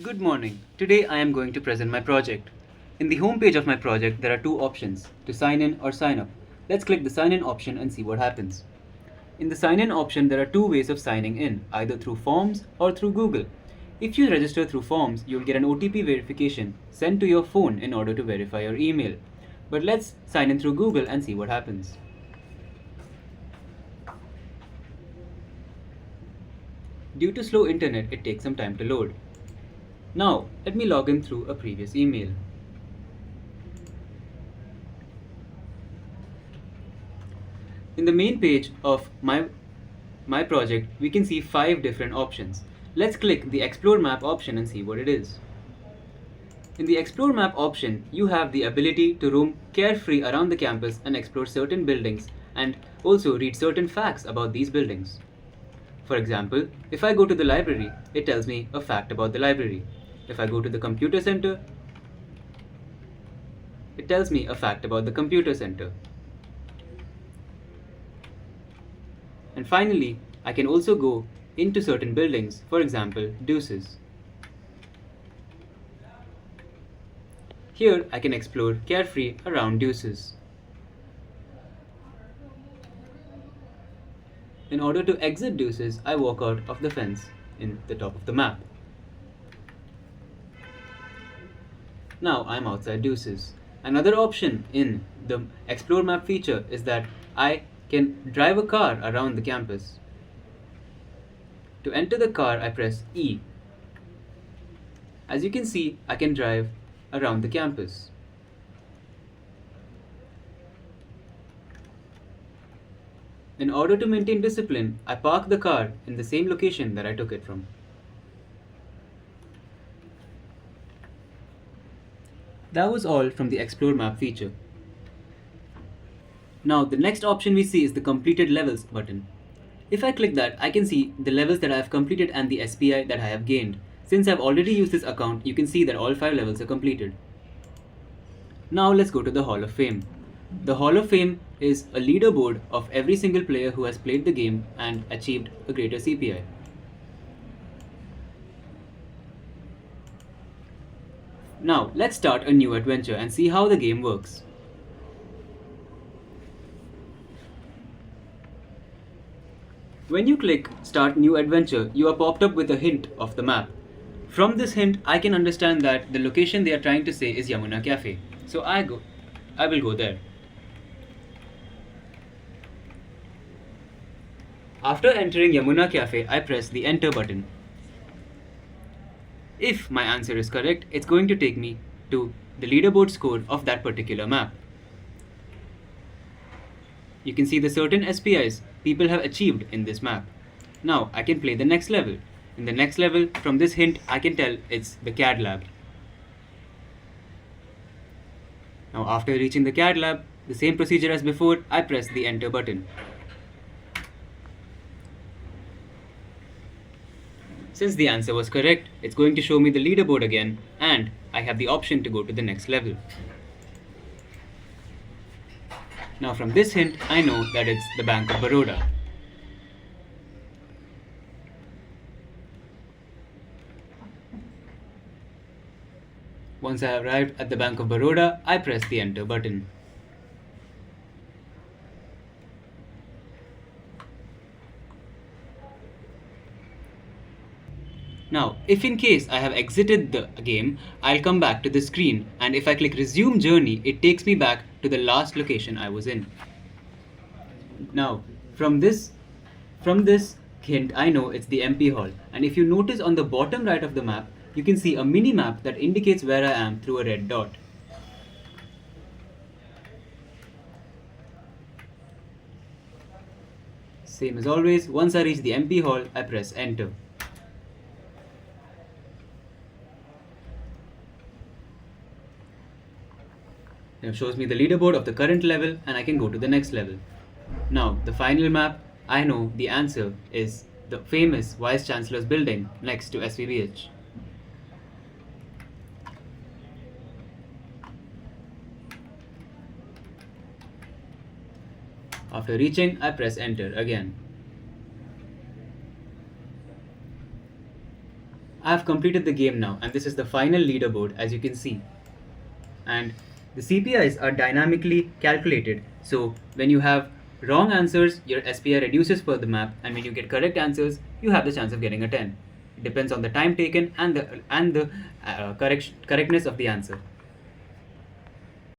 Good morning. Today I am going to present my project. In the home page of my project, there are two options, to sign in or sign up. Let's click the sign in option and see what happens. In the sign in option, there are two ways of signing in, either through Forms or through Google. If you register through Forms, you'll get an OTP verification sent to your phone in order to verify your email. But let's sign in through Google and see what happens. Due to slow internet, it takes some time to load. Now, let me log in through a previous email. In the main page of my project, we can see 5 different options. Let's click the Explore Map option and see what it is. In the Explore Map option, you have the ability to roam carefree around the campus and explore certain buildings and also read certain facts about these buildings. For example, if I go to the library, it tells me a fact about the library. If I go to the computer center, it tells me a fact about the computer center. And finally, I can also go into certain buildings, for example, Deuces. Here I can explore carefree around Deuces. In order to exit Deuces, I walk out of the fence in the top of the map. Now I'm outside Deuces. Another option in the Explore Map feature is that I can drive a car around the campus. To enter the car, I press E. As you can see, I can drive around the campus. In order to maintain discipline, I park the car in the same location that I took it from. That was all from the Explore Map feature. Now the next option we see is the Completed Levels button. If I click that, I can see the levels that I have completed and the SPI that I have gained. Since I've already used this account, you can see that all 5 levels are completed. Now let's go to the Hall of Fame. The Hall of Fame is a leaderboard of every single player who has played the game and achieved a greater CPI. Now let's start a new adventure and see how the game works. When you click Start New Adventure, you are popped up with a hint of the map. From this hint, I can understand that the location they are trying to say is Yamuna Cafe. So I will go there. After entering Yamuna Cafe, I press the Enter button. If my answer is correct, it's going to take me to the leaderboard score of that particular map. You can see the certain SPIs people have achieved in this map. Now I can play the next level. In the next level, from this hint, I can tell it's the CAD lab. Now after reaching the CAD lab, the same procedure as before, I press the Enter button. Since the answer was correct, it's going to show me the leaderboard again, and I have the option to go to the next level. Now from this hint, I know that it's the Bank of Baroda. Once I arrived at the Bank of Baroda, I press the Enter button. Now, if in case I have exited the game, I'll come back to the screen, and if I click Resume Journey, it takes me back to the last location I was in. Now, from this hint, I know it's the MP Hall, and if you notice on the bottom right of the map, you can see a mini map that indicates where I am through a red dot. Same as always, once I reach the MP Hall, I press Enter. It shows me the leaderboard of the current level and I can go to the next level. Now, the final map, I know the answer is the famous Vice Chancellor's building next to SVBH. After reaching, I press Enter again. I've completed the game now, and this is the final leaderboard, as you can see. And the CPIs are dynamically calculated, so when you have wrong answers, your SPI reduces for the map, and when you get correct answers, you have the chance of getting a 10. It depends on the time taken and the correctness of the answer.